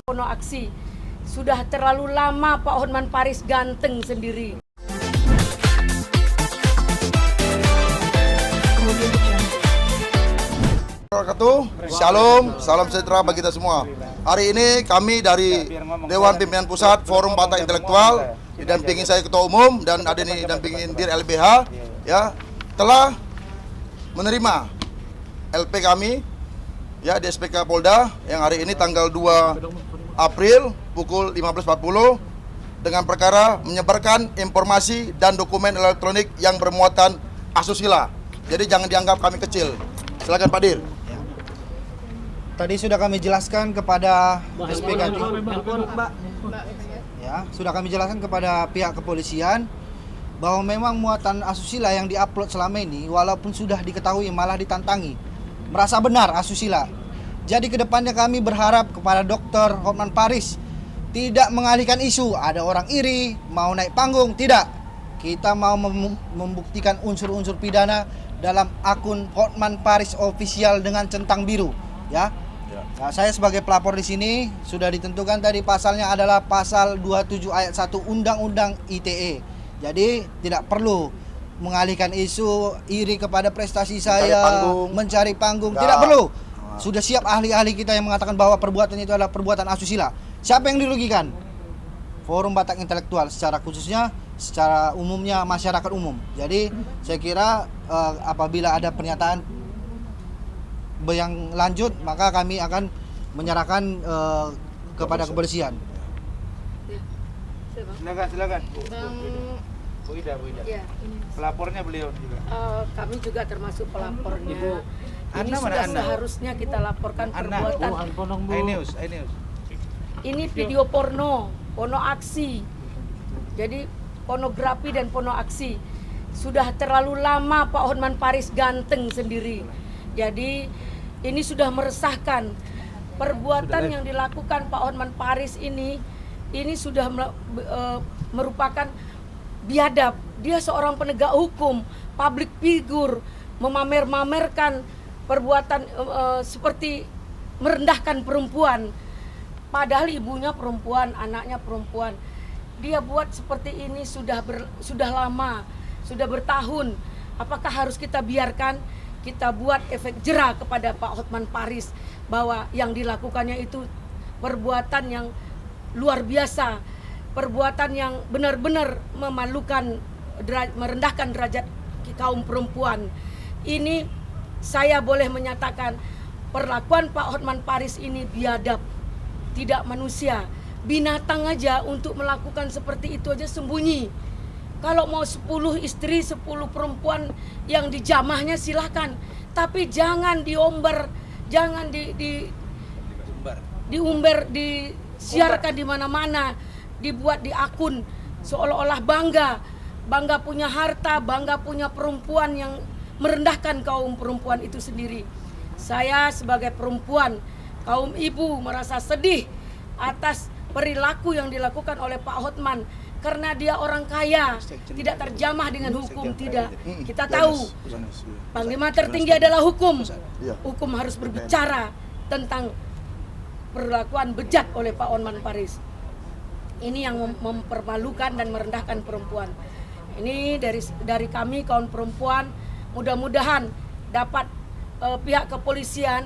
Pono aksi, sudah terlalu lama Pak Hotman Paris ganteng sendiri. Shalom, salam sejahtera bagi kita semua. Hari ini kami dari Dewan Pimpinan Pusat Forum Batak Intelektual didampingi saya Ketua Umum dan ada ini didampingi Dir LBH ya telah menerima LP kami ya di SPK Polda yang hari ini tanggal 2 April pukul 15.40 dengan perkara menyebarkan informasi dan dokumen elektronik yang bermuatan asusila. Jadi jangan dianggap kami kecil. Silakan Pak Dir. Tadi sudah kami jelaskan kepada SPK, ya, sudah kami jelaskan kepada pihak kepolisian bahwa memang muatan asusila yang diupload selama ini, walaupun sudah diketahui malah ditantangi, merasa benar asusila. Jadi kedepannya kami berharap kepada Dr. Hotman Paris tidak mengalihkan isu ada orang iri mau naik panggung, tidak. Kita mau membuktikan unsur-unsur pidana dalam akun Hotman Paris official dengan centang biru, ya. Nah, saya sebagai pelapor di sini sudah ditentukan tadi pasalnya adalah pasal 27 ayat 1 Undang-Undang ITE. Jadi tidak perlu mengalihkan isu iri kepada prestasi saya, mencari panggung, tidak perlu. Sudah siap ahli-ahli kita yang mengatakan bahwa perbuatan itu adalah perbuatan asusila. Siapa yang dirugikan? Forum Batak Intelektual secara khususnya, secara umumnya masyarakat umum. Jadi saya kira apabila ada pernyataan yang lanjut maka kami akan menyerahkan kepada kepolisian. Silakan. Bang Bu Ida. ya, Pelapornya beliau juga. kami juga termasuk pelapornya. Ibu, Ini Anda sudah mana Anda? seharusnya kita laporkan perbuatan. iNews. Ini video porno aksi. Jadi pornografi dan porno aksi. Sudah terlalu lama Pak Hotman Paris ganteng sendiri. Jadi ini sudah meresahkan. Perbuatan yang dilakukan Pak Hotman Paris ini sudah merupakan biadab. Dia seorang penegak hukum, public figure, memamer-mamerkan perbuatan seperti merendahkan perempuan. Padahal ibunya perempuan, anaknya perempuan. Dia buat seperti ini sudah lama, sudah bertahun. Apakah harus kita biarkan? Kita buat efek jera kepada Pak Hotman Paris bahwa yang dilakukannya itu perbuatan yang luar biasa, perbuatan yang benar-benar memalukan, merendahkan derajat kaum perempuan. Ini saya boleh menyatakan perlakuan Pak Hotman Paris ini biadab, tidak manusia. Binatang aja untuk melakukan seperti itu aja sembunyi. Kalau mau 10 istri, 10 perempuan yang dijamahnya silahkan. Tapi jangan diumbar, jangan diumbar, disiarkan di mana-mana, dibuat di akun seolah-olah bangga punya harta, bangga punya perempuan yang merendahkan kaum perempuan itu sendiri. Saya sebagai perempuan, kaum ibu merasa sedih atas perilaku yang dilakukan oleh Pak Hotman. Karena dia orang kaya, tidak terjamah dengan hukum, tidak. Kita tahu, Panglima tertinggi adalah hukum. Hukum harus berbicara tentang perlakuan bejat oleh Pak Hotman Paris. Ini yang mempermalukan dan merendahkan perempuan. Ini dari kami kaum perempuan, mudah-mudahan dapat pihak kepolisian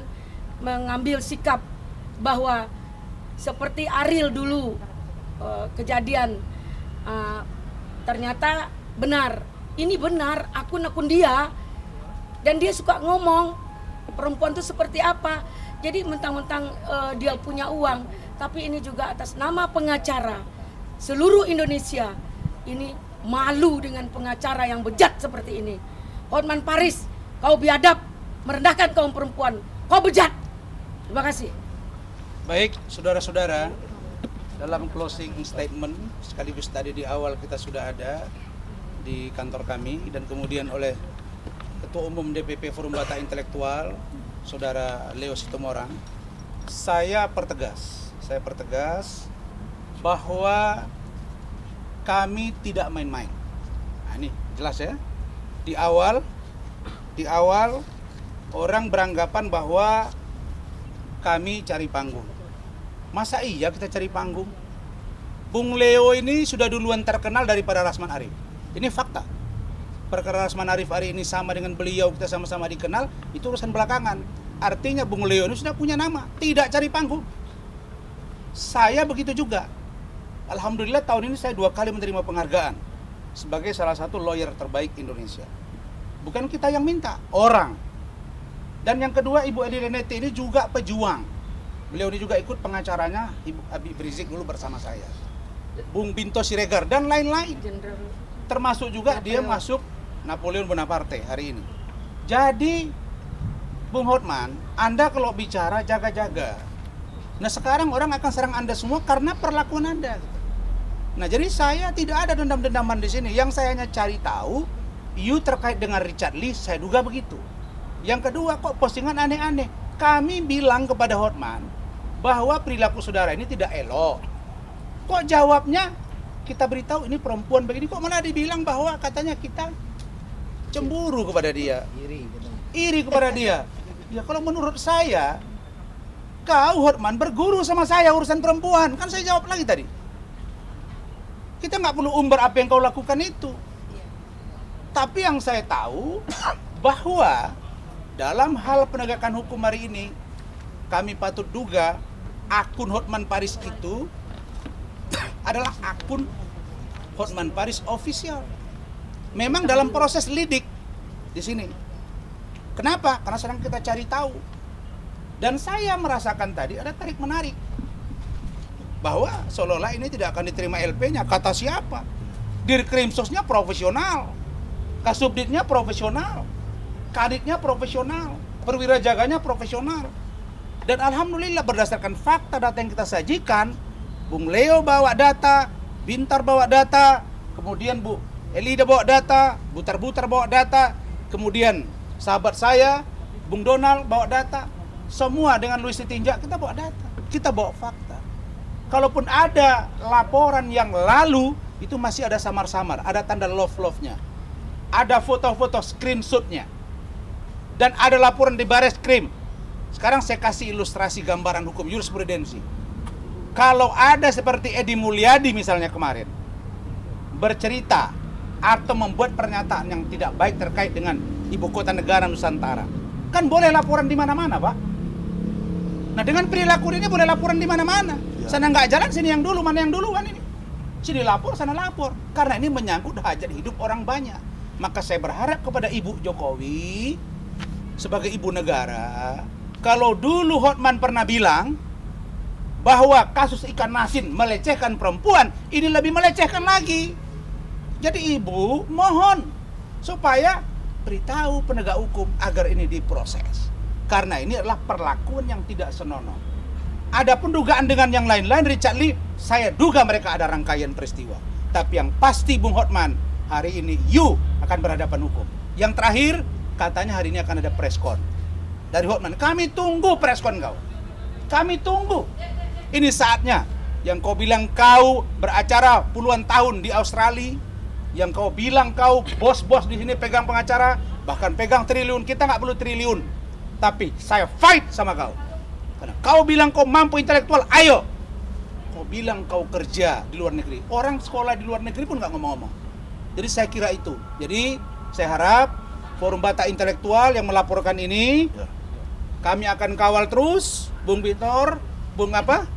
mengambil sikap bahwa seperti Ariel dulu kejadian. Ternyata benar, ini benar akun dia, dan dia suka ngomong perempuan itu seperti apa. Jadi mentang-mentang dia punya uang, tapi ini juga atas nama pengacara seluruh Indonesia. Ini malu dengan pengacara yang bejat seperti ini. Hotman Paris, kau biadab, merendahkan kaum perempuan, kau bejat. Terima kasih. Baik, saudara-saudara, dalam closing statement sekaligus tadi di awal kita sudah ada di kantor kami dan kemudian oleh Ketua Umum DPP Forum Batak Intelektual Saudara Leo Sitomorang, saya pertegas bahwa kami tidak main-main. Nah, ini jelas ya. Di awal orang beranggapan bahwa kami cari panggung. Masa iya kita cari panggung? Bung Leo ini sudah duluan terkenal daripada Rasman Arif. Ini fakta. Perkara Rasman Arif hari ini sama dengan beliau, kita sama-sama dikenal, itu urusan belakangan. Artinya Bung Leo ini sudah punya nama, tidak cari panggung. Saya begitu juga. Alhamdulillah tahun ini saya 2 kali menerima penghargaan sebagai salah satu lawyer terbaik Indonesia. Bukan kita yang minta, orang. Dan yang kedua, Ibu Edi Renete ini juga pejuang. Beliau ini juga ikut pengacaranya Ibu Habib Rizik dulu bersama saya. Bung Binto Siregar dan lain-lain. Jenderal Termasuk juga dia masuk Napoleon Bonaparte hari ini. Jadi Bung Hotman, Anda kalau bicara jaga-jaga. Nah sekarang orang akan serang Anda semua karena perlakuan Anda. Nah jadi saya tidak ada dendam-dendaman di sini. Yang saya hanya cari tahu, you terkait dengan Richard Lee, saya duga begitu. Yang kedua, kok postingan aneh-aneh. Kami bilang kepada Hotman bahwa perilaku saudara ini tidak elok. Kok jawabnya kita beritahu ini perempuan begini, kok malah dibilang bahwa katanya kita cemburu kepada dia, iri kepada dia. Ya kalau menurut saya, kau Hotman berguru sama saya urusan perempuan, kan saya jawab lagi tadi. Kita nggak perlu umbar apa yang kau lakukan itu. Tapi yang saya tahu bahwa dalam hal penegakan hukum hari ini, kami patut duga akun Hotman Paris itu adalah akun Hotman Paris official. Memang dalam proses lidik di sini. Kenapa? Karena sedang kita cari tahu. Dan saya merasakan tadi ada tarik menarik bahwa seolah-olah ini tidak akan diterima LP-nya. Kata siapa? Dirkrimsosnya profesional, Kasubditnya profesional, Kaditnya profesional, perwira jaganya profesional. Dan alhamdulillah berdasarkan fakta data yang kita sajikan, Bung Leo bawa data, Bintar bawa data, kemudian Bu Elida bawa data, Butar-Butar bawa data, kemudian sahabat saya, Bung Donald bawa data. Semua dengan Luis Tinjak kita bawa data, kita bawa fakta. Kalaupun ada laporan yang lalu, itu masih ada samar-samar, ada tanda love-love-nya. Ada foto-foto screenshot-nya. Dan ada laporan di Bareskrim. Sekarang saya kasih ilustrasi gambaran hukum jurisprudensi. Kalau ada seperti Edi Mulyadi misalnya kemarin, bercerita atau membuat pernyataan yang tidak baik terkait dengan ibu kota negara Nusantara, kan boleh laporan di mana-mana, Pak. Nah dengan perilaku ini boleh laporan di mana-mana. Sana nggak jalan, sini yang dulu, mana yang duluan ini. Sini lapor, sana lapor. Karena ini menyangkut hajat hidup orang banyak. Maka saya berharap kepada Ibu Jokowi sebagai ibu negara, kalau dulu Hotman pernah bilang bahwa kasus ikan masin melecehkan perempuan, ini lebih melecehkan lagi. Jadi Ibu mohon supaya beritahu penegak hukum agar ini diproses. Karena ini adalah perlakuan yang tidak senonoh. Adapun dugaan dengan yang lain-lain, Richard Lee, saya duga mereka ada rangkaian peristiwa. Tapi yang pasti Bung Hotman, hari ini you akan berhadapan hukum. Yang terakhir, katanya hari ini akan ada preskon dari Hotman. Kami tunggu preskon kau. Kami tunggu. Ini saatnya. Yang kau bilang kau beracara puluhan tahun di Australia, yang kau bilang kau bos-bos di sini pegang pengacara, bahkan pegang triliun. Kita nggak perlu triliun, tapi saya fight sama kau. Karena kau bilang kau mampu intelektual, ayo. Kau bilang kau kerja di luar negeri, orang sekolah di luar negeri pun nggak ngomong-ngomong. Jadi saya kira itu. Jadi saya harap Forum Batak Intelektual yang melaporkan ini, kami akan kawal terus, Bung Bintor, Bung apa?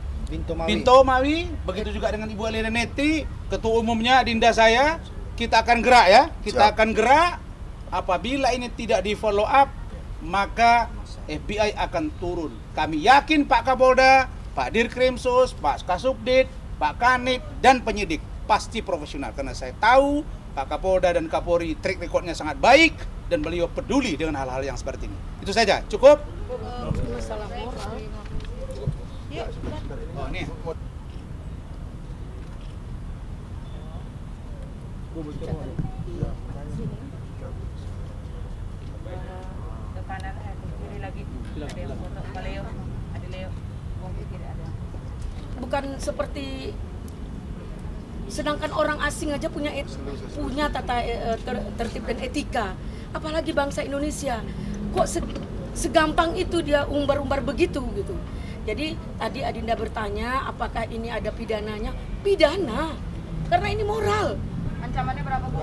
Binto Mawi, begitu juga dengan Ibu Elina Neti, Ketua Umumnya Dinda saya, kita akan gerak ya, kita akan gerak. Apabila ini tidak di follow up, maka FBI akan turun. Kami yakin Pak Kapolda, Pak Dirkrimsus, Pak Kasubdit, Pak Kanit, dan penyidik pasti profesional. Karena saya tahu Pak Kapolda dan Kapolri track recordnya sangat baik dan beliau peduli dengan hal-hal yang seperti ini. Itu saja, cukup? masalah moral. Oh, ini. Ke kanan ke kiri lagi. Ada yang foto Pak Leo, ada Leo. Ke kiri ada. Bukan seperti, sedangkan orang asing aja punya punya tata tertib dan etika, apalagi bangsa Indonesia. Kok segampang itu dia umbar-umbar begitu gitu. Jadi tadi Adinda bertanya apakah ini ada pidananya? Pidana, karena ini moral. Ancamannya berapa, Bu?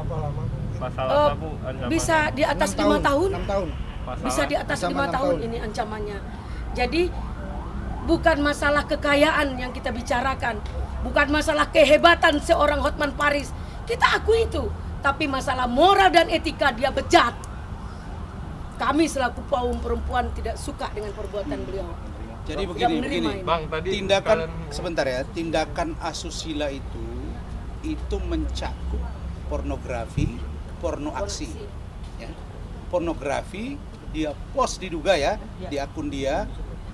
Pasal Eh, apa Bu ancamannya? bisa di atas 5 tahun. 6 tahun. Pasal Bisa di atas Ancaman 5 6 tahun tahun. ini ancamannya. Jadi bukan masalah kekayaan yang kita bicarakan, bukan masalah kehebatan seorang Hotman Paris. Kita akui itu, tapi masalah moral dan etika dia bejat. Kami selaku kaum perempuan tidak suka dengan perbuatan beliau. Jadi Tidak begini, menerima begini. ini. Bang tadi Tindakan kalian- sebentar ya, tindakan asusila itu mencakup pornografi, porno aksi. Ya. Pornografi dia post diduga ya, di akun dia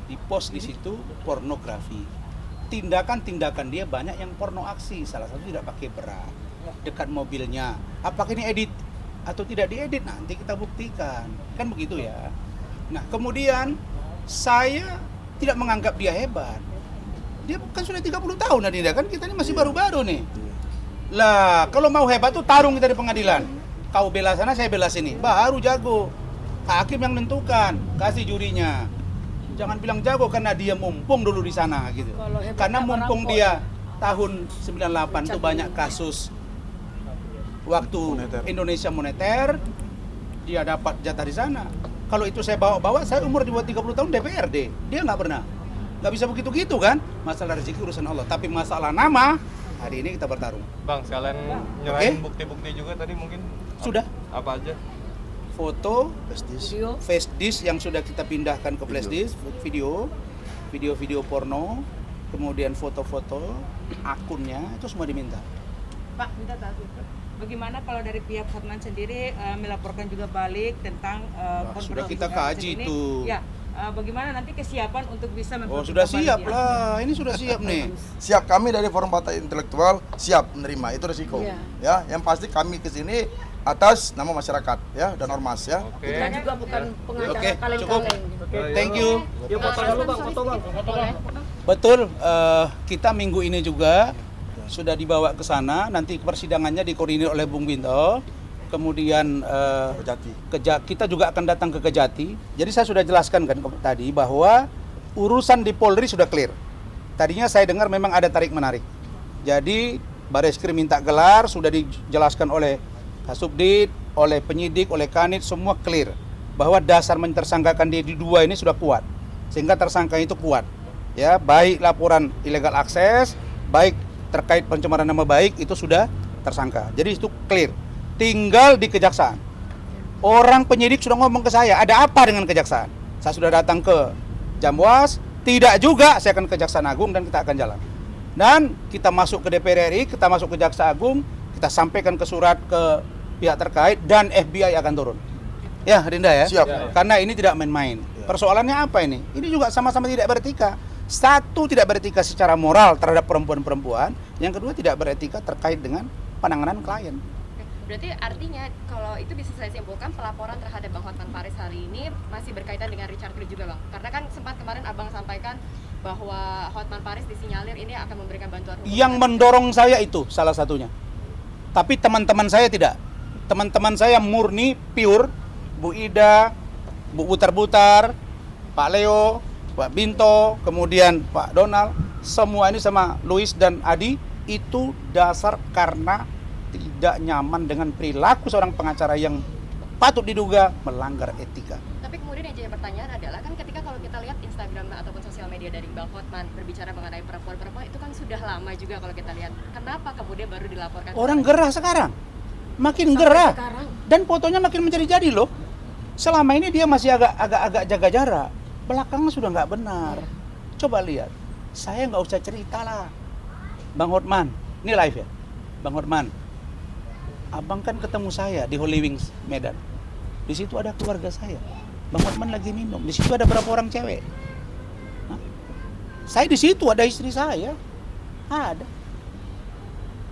di post di situ pornografi. Tindakan-tindakan dia banyak yang porno aksi, salah satu tidak pakai bra, dekat mobilnya. Apakah ini edit atau tidak diedit, nanti kita buktikan, kan begitu ya. Nah kemudian saya tidak menganggap dia hebat. Dia kan sudah 30 tahun Adinda, kan kita ini masih baru-baru nih. Lah kalau mau hebat tuh tarung kita di pengadilan. Kau bela sana, saya bela sini, baru jago. Hakim yang menentukan, kasih jurinya. Jangan bilang jago karena dia mumpung dulu di sana gitu. Kalau hebat Karena tak mumpung merampok. dia tahun 98 tuh banyak kasus waktu Indonesia moneter, dia dapat jatah di sana. Kalau itu saya bawa-bawa, saya umur di bawah 30 tahun DPRD, dia nggak pernah. Nggak bisa begitu-gitu kan, masalah rezeki urusan Allah. Tapi masalah nama, hari ini kita bertarung. Bang sekalian nyerahin bukti-bukti juga tadi mungkin. Sudah. Apa aja? Foto, Video. flash disk yang sudah kita pindahkan ke flash disk, video porno, kemudian foto-foto, akunnya, itu semua diminta. Pak, minta tahu. Bagaimana kalau dari pihak Hotman sendiri melaporkan juga balik tentang sudah kita konfirmasi kaji ini? itu. Ya, bagaimana nanti kesiapan untuk bisa Oh sudah siap dia? lah, ini sudah siap nih. Siap, kami dari Forum Partai Intelektual siap menerima itu resiko. Iya. Ya, yang pasti kami ke sini atas nama masyarakat ya dan ormas ya. Oke. Kita juga bukan pengacara Oke, kaleng-kaleng. Thank you. Yuk foto dulu Bang, foto Bang. Betul, kita minggu ini juga sudah dibawa ke sana. Nanti persidangannya dikoordinir oleh Bung Binto. Kemudian Kejati. kita juga akan datang ke Kejati. Jadi saya sudah jelaskan kan tadi bahwa urusan di Polri sudah clear. Tadinya saya dengar memang ada tarik menarik. Jadi Bareskrim minta gelar, sudah dijelaskan oleh Kasubdit, oleh penyidik, oleh Kanit, semua clear bahwa dasar mentersangkakan dia di dua ini sudah kuat, sehingga tersangka itu kuat. Ya, baik laporan ilegal akses, baik terkait pencemaran nama baik itu sudah tersangka. Jadi itu clear. Tinggal di kejaksaan. Orang penyidik sudah ngomong ke saya, ada apa dengan kejaksaan? Saya sudah datang ke Jamwas, tidak juga, saya akan ke Kejaksaan Agung dan kita akan jalan. Dan kita masuk ke DPR RI, kita masuk ke Jaksa Agung, kita sampaikan ke surat ke pihak terkait dan FBI akan turun. Ya, Rinda ya. Siap. Karena ini tidak main-main. Persoalannya apa ini? Ini juga sama-sama tidak beretika. Satu, tidak beretika secara moral terhadap perempuan-perempuan. Yang kedua, tidak beretika terkait dengan penanganan klien. Berarti artinya kalau itu bisa saya simpulkan pelaporan terhadap Bang Hotman Paris hari ini masih berkaitan dengan Richard Lee juga Bang. Karena kan sempat kemarin Abang sampaikan bahwa Hotman Paris disinyalir ini akan memberikan bantuan hukum. Yang mendorong saya itu salah satunya. Tapi teman-teman saya tidak. Teman-teman saya murni, pure. Bu Ida, Bu Butar-Butar, Pak Leo, Pak Binto, kemudian Pak Donald. Semua ini sama Louis dan Adi itu dasar karena tidak nyaman dengan perilaku seorang pengacara yang patut diduga melanggar etika. Tapi kemudian yang jadi pertanyaan adalah kan ketika kalau kita lihat Instagram ataupun sosial media dari Bang Hotman berbicara mengenai perempuan-perempuan itu kan sudah lama juga kalau kita lihat. Kenapa kemudian baru dilaporkan? Orang gerah sekarang. Makin Sampai gerah. sekarang. Dan fotonya makin menjadi-jadi loh. Selama ini dia masih agak jaga jarak. Belakangnya sudah nggak benar. Coba lihat. Saya nggak usah cerita lah. Bang Hotman, ini live ya. Bang Hotman, abang kan ketemu saya di Holy Wings Medan. Di situ ada keluarga saya. Bang Hotman lagi minum. Di situ ada berapa orang cewek? Hah? Saya di situ ada istri saya. Ada.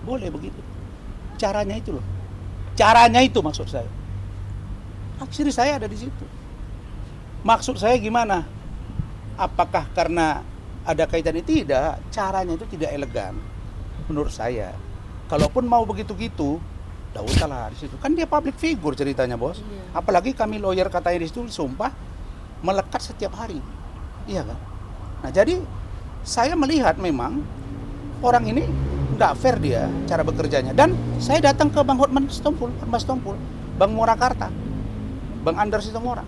Boleh begitu. Caranya itu loh. Caranya itu maksud saya. Istri saya ada di situ. Maksud saya gimana? Apakah karena ada kaitannya? Tidak. Caranya itu tidak elegan. Menurut saya. Kalaupun mau begitu-gitu, dah usahlah di situ. Kan dia public figure ceritanya, Bos. Iya. Apalagi kami lawyer katanya di situ, sumpah. melekat setiap hari. Iya kan? Nah, jadi saya melihat memang orang ini nggak fair dia cara bekerjanya. Dan saya datang ke Bang Hotman Sitompul, Bang Murakarta, Bang Anders Sitomorang.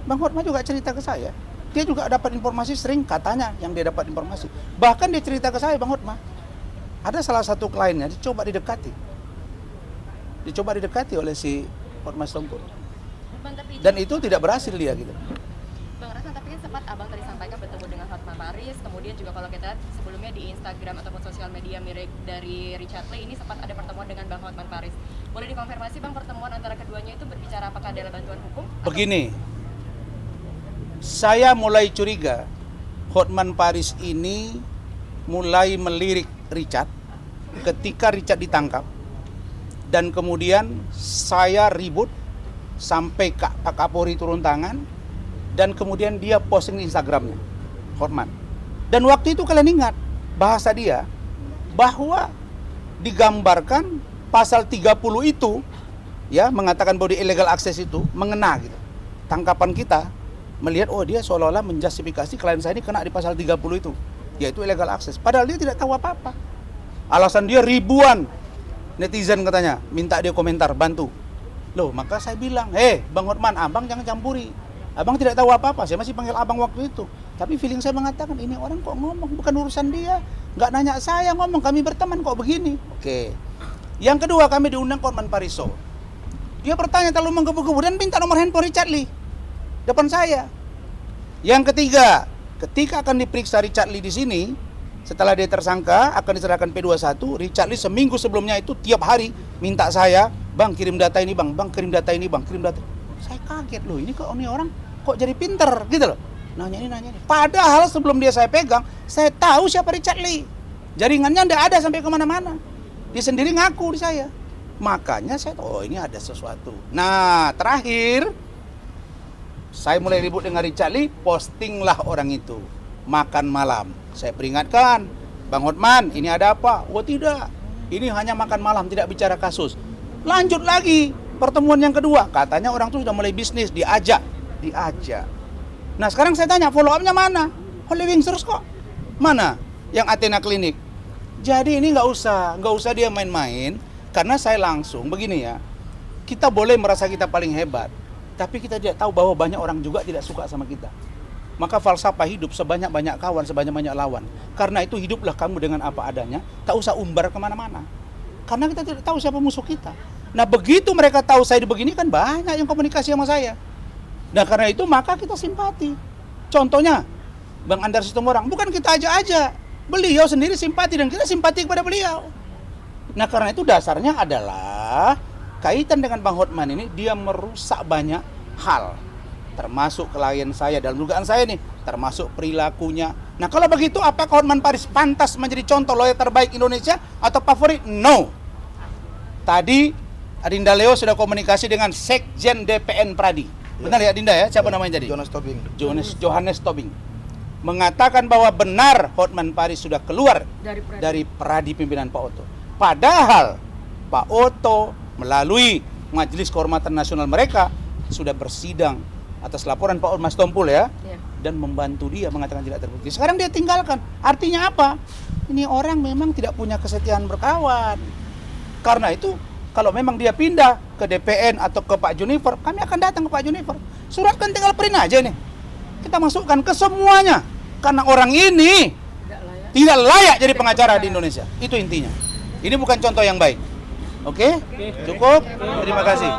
Bang Hotman juga cerita ke saya. Dia juga dapat informasi sering katanya yang dia dapat informasi. Bahkan dia cerita ke saya, Bang Hotman, ada salah satu kliennya dicoba didekati oleh si Hotman Sitompul. Bang, tapi Dan itu tidak berhasil dia gitu. Bang Rasman, tapi kan sempat abang tadi sampaikan bertemu dengan Hotman Paris, kemudian juga kalau kita lihat sebelumnya di Instagram ataupun sosial media mirip dari Richard Lee, ini sempat ada pertemuan dengan Bang Hotman Paris. Boleh dikonfirmasi Bang, pertemuan antara keduanya itu berbicara apakah adalah bantuan hukum? Begini, saya mulai curiga Hotman Paris ini mulai melirik Richard ketika Richard ditangkap. Dan kemudian saya ribut sampai Pak Kapolri turun tangan, dan kemudian dia posting di Instagramnya, Hotman. Dan waktu itu kalian ingat bahasa dia bahwa digambarkan pasal 30 itu ya mengatakan bahwa di illegal access itu mengena gitu. Tangkapan kita melihat oh dia seolah-olah menjustifikasi klien saya ini kena di pasal 30 itu, yaitu illegal access. Padahal dia tidak tahu apa-apa. Alasan dia ribuan netizen katanya minta dia komentar bantu. Loh, maka saya bilang, Bang Hotman, abang jangan campuri. Abang tidak tahu apa-apa, saya masih panggil abang waktu itu. Tapi feeling saya mengatakan, ini orang kok ngomong, bukan urusan dia. Nggak nanya saya, ngomong, kami berteman kok begini. Oke. Yang kedua, kami diundang Hotman Paris. Dia bertanya terlalu menggebu-gebu dan minta nomor handphone Richard Lee. Depan saya. Yang ketiga, ketika akan diperiksa Richard Lee di sini, setelah dia tersangka, akan diserahkan P21, Richard Lee seminggu sebelumnya itu tiap hari minta saya, Bang kirim data ini bang kirim data ini bang, kirim data. Saya kaget loh, ini kok ini orang kok jadi pinter gitu loh. Nanya ini. Padahal sebelum dia saya pegang, saya tahu siapa Richard Lee. Jaringannya nggak ada sampai kemana-mana. Dia sendiri ngaku di saya. Makanya saya tahu, oh ini ada sesuatu. Nah terakhir, saya mulai ribut dengan Richard Lee, postinglah orang itu makan malam. Saya peringatkan, Bang Hotman, ini ada apa? Oh tidak, ini hanya makan malam, tidak bicara kasus. Lanjut lagi, pertemuan yang kedua, katanya orang itu sudah mulai bisnis, diajak. Nah sekarang saya tanya, follow up-nya mana? Holy Wings kok. Mana? Yang Athena Klinik. Jadi ini nggak usah dia main-main, karena saya langsung, begini ya, kita boleh merasa kita paling hebat, tapi kita tidak tahu bahwa banyak orang juga tidak suka sama kita. Maka falsafah hidup, sebanyak-banyak kawan, sebanyak-banyak lawan. Karena itu hiduplah kamu dengan apa adanya, tak usah umbar kemana-mana. Karena kita tidak tahu siapa musuh kita. Nah begitu mereka tahu saya begini kan banyak yang komunikasi sama saya. Nah karena itu maka kita simpati. Contohnya, Bang Anders Sitomorang, bukan kita aja. Beliau sendiri simpati dan kita simpati kepada beliau. Nah karena itu dasarnya adalah kaitan dengan Bang Hotman ini, dia merusak banyak hal. Termasuk klien saya, dalam dugaan saya nih, termasuk perilakunya. Nah kalau begitu apakah Hotman Paris pantas menjadi contoh lawyer terbaik Indonesia atau favorit? No. Tadi Adinda Leo sudah komunikasi dengan Sekjen DPN Pradi. Benar ya Adinda ya? Siapa namanya jadi? Johannes Tobing. Mengatakan bahwa benar Hotman Paris sudah keluar dari Pradi pimpinan Pak Oto. Padahal Pak Oto melalui Majelis Kehormatan Nasional mereka sudah bersidang atas laporan Pak Hotman Sitompul ya, dan membantu dia, mengatakan tidak terbukti. Sekarang dia tinggalkan. Artinya apa? Ini orang memang tidak punya kesetiaan berkawan. Karena itu kalau memang dia pindah ke DPN atau ke Pak Junifer, kami akan datang ke Pak Junifer. Surat kan tinggal print aja nih. Kita masukkan ke semuanya. Karena orang ini tidak layak jadi pengacara di Indonesia. Itu intinya. Ini bukan contoh yang baik. Oke? Cukup? Terima kasih.